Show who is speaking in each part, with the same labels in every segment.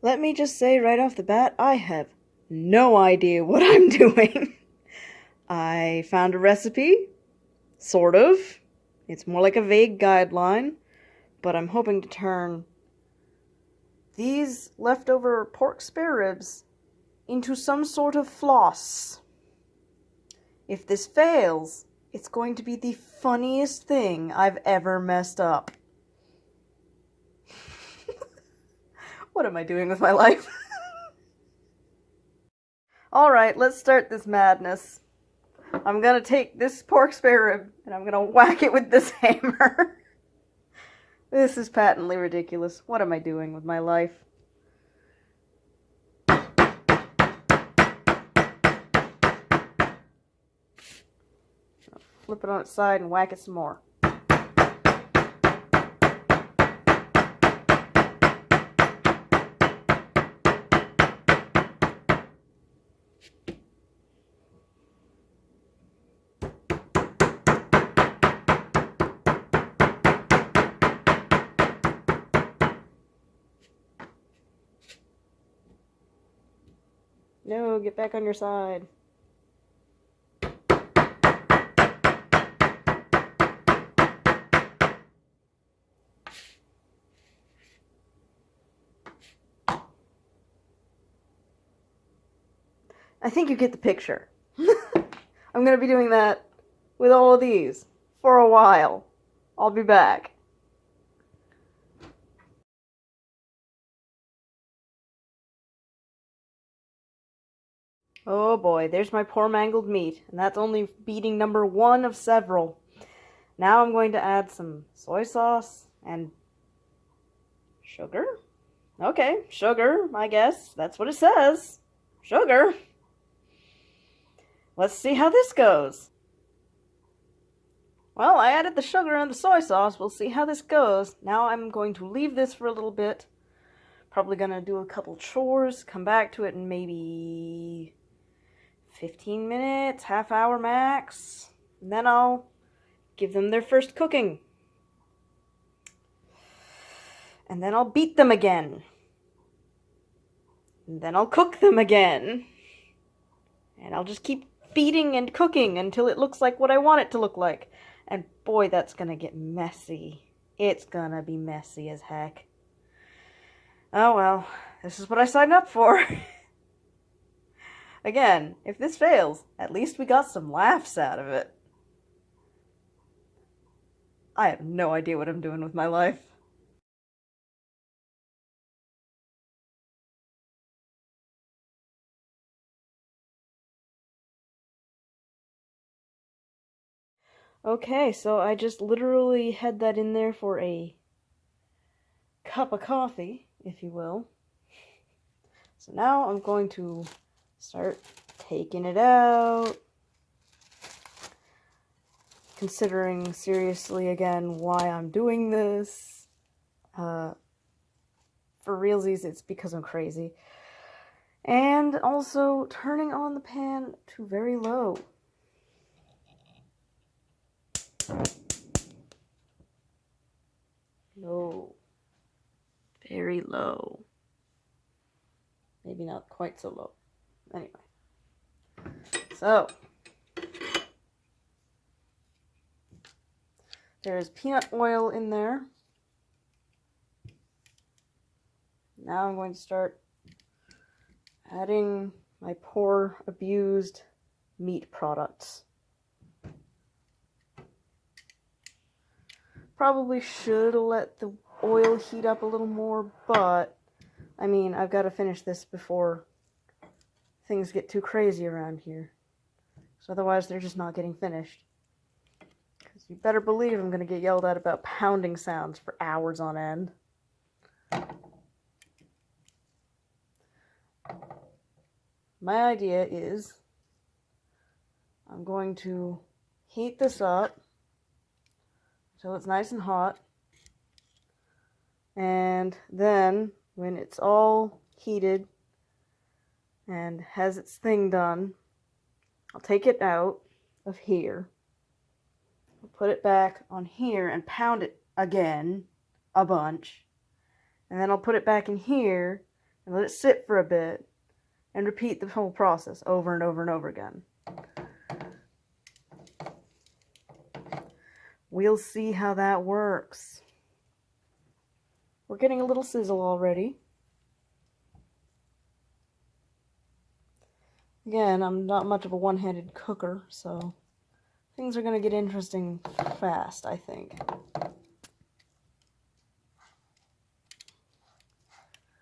Speaker 1: Let me just say right off the bat, I have no idea what I'm doing. I found a recipe, sort of. It's more like a vague guideline, but I'm hoping to turn these leftover pork spare ribs into some sort of floss. If this fails, it's going to be the funniest thing I've ever messed up. What am I doing with my life? Alright, let's start this madness. I'm gonna take this pork spare rib and I'm gonna whack it with this hammer. This is patently ridiculous. What am I doing with my life? Flip it on its side and whack it some more. No, get back on your side. I think you get the picture. I'm going to be doing that with all of these for a while. I'll be back. Oh boy, there's my poor mangled meat, and that's only beating number 1 of several. Now I'm going to add some soy sauce and sugar? Okay, sugar, I guess. That's what it says. Sugar. Let's see how this goes. Well, I added the sugar and the soy sauce. We'll see how this goes. Now I'm going to leave this for a little bit. Probably gonna do a couple chores, come back to it in maybe 15 minutes, half hour max. And then I'll give them their first cooking. And then I'll beat them again. And then I'll cook them again. And I'll just keep beating and cooking until it looks like what I want it to look like. And boy, that's gonna get messy. It's gonna be messy as heck. Oh well, this is what I signed up for. Again, if this fails, at least we got some laughs out of it. I have no idea what I'm doing with my life. Okay, so I just literally had that in there for a cup of coffee, if you will. So now I'm going to start taking it out. Considering seriously again why I'm doing this. For realsies, it's because I'm crazy. And also turning on the pan to very low. Low. Very low. Maybe not quite so low. Anyway. So. There's peanut oil in there. Now I'm going to start adding my poor, abused meat products. Probably should let the oil heat up a little more, but I mean, I've got to finish this before things get too crazy around here. So otherwise, they're just not getting finished. Because you better believe I'm going to get yelled at about pounding sounds for hours on end. My idea is I'm going to heat this up until it's nice and hot. And then when it's all heated and has its thing done, I'll take it out of here. I'll put it back on here and pound it again a bunch. And then I'll put it back in here and let it sit for a bit and repeat the whole process over and over and over again. We'll see how that works. We're getting a little sizzle already. Again, I'm not much of a one-handed cooker, so things are going to get interesting fast, I think.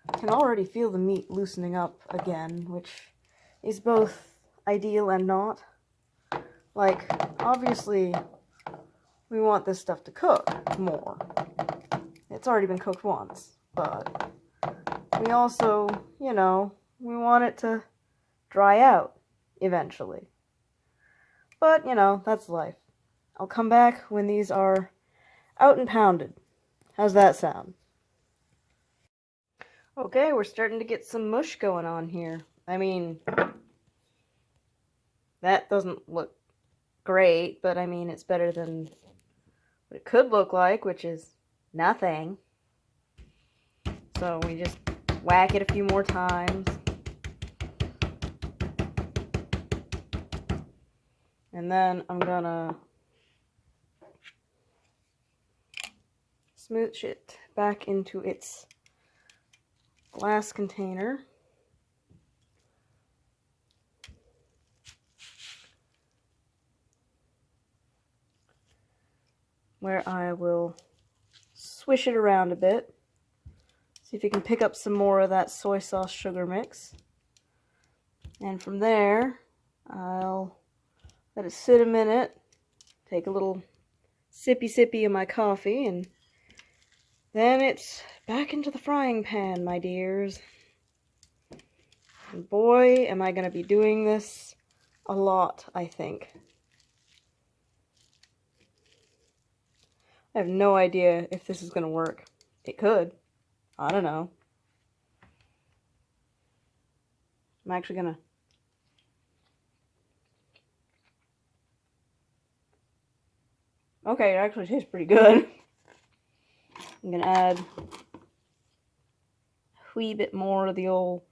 Speaker 1: I can already feel the meat loosening up again, which is both ideal and not. Like, obviously, we want this stuff to cook more. It's already been cooked once, but we also, you know, we want it to dry out eventually. But, you know, that's life. I'll come back when these are out and pounded. How's that sound? Okay, we're starting to get some mush going on here. I mean, that doesn't look great, but I mean, it's better than what it could look like, which is nothing. So we just whack it a few more times. And then I'm gonna smoosh it back into its glass container. Where I will swish it around a bit. See if you can pick up some more of that soy sauce sugar mix. And from there, I'll let it sit a minute, take a little sippy of my coffee, and then it's back into the frying pan, my dears. And boy, am I going to be doing this a lot, I think. I have no idea if this is going to work. It could. I don't know. I'm actually going to... Okay, it actually tastes pretty good. I'm going to add a wee bit more of the old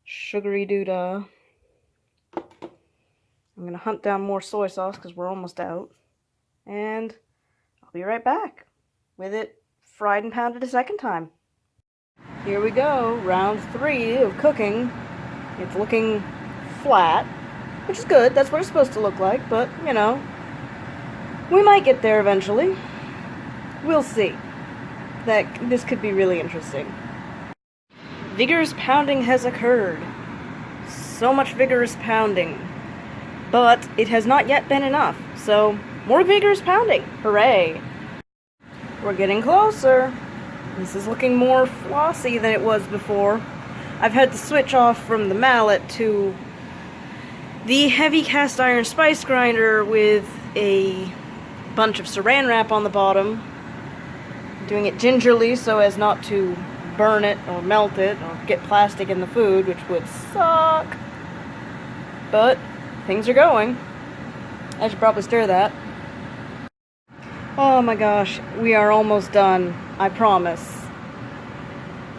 Speaker 1: sugary doodah. I'm going to hunt down more soy sauce because we're almost out. And I'll be right back with it fried and pounded a second time. Here we go, round 3 of cooking. It's looking flat, which is good. That's what it's supposed to look like, but, you know, we might get there eventually. We'll see. This could be really interesting. Vigorous pounding has occurred. So much vigorous pounding. But it has not yet been enough, so more vigorous pounding. Hooray! We're getting closer. This is looking more flossy than it was before. I've had to switch off from the mallet to the heavy cast iron spice grinder with a bunch of saran wrap on the bottom. Doing it gingerly so as not to burn it or melt it or get plastic in the food, which would suck. But things are going. I should probably stir that. Oh my gosh, we are almost done, I promise.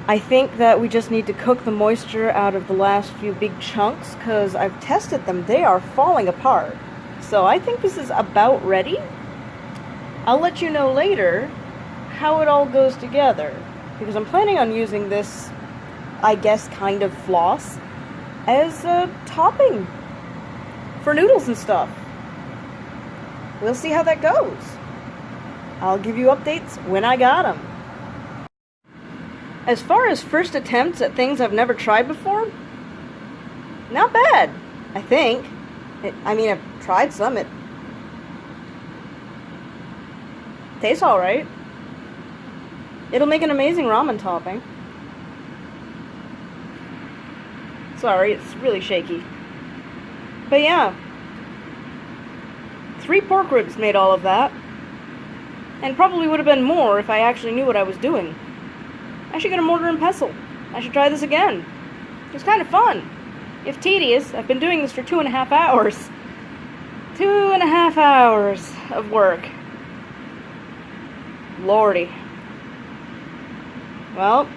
Speaker 1: I think that we just need to cook the moisture out of the last few big chunks, because I've tested them. They are falling apart. So I think this is about ready. I'll let you know later how it all goes together, because I'm planning on using this, I guess, kind of floss as a topping for noodles and stuff. We'll see how that goes. I'll give you updates when I got them. As far as first attempts at things I've never tried before, not bad, I think. I mean, I've tried some. It tastes alright. It'll make an amazing ramen topping. Sorry, it's really shaky. But yeah, 3 pork ribs made all of that. And probably would have been more if I actually knew what I was doing. I should get a mortar and pestle. I should try this again. It was kind of fun. If tedious, I've been doing this for 2.5 hours. 2.5 hours of work. Lordy. Well,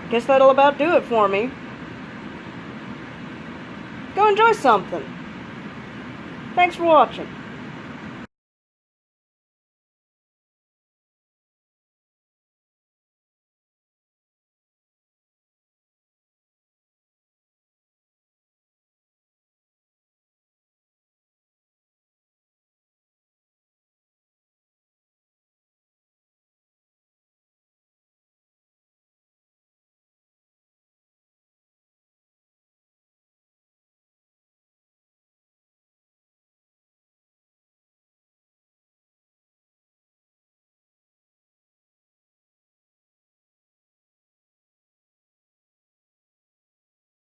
Speaker 1: guess that'll about do it for me. Go enjoy something. Thanks for watching.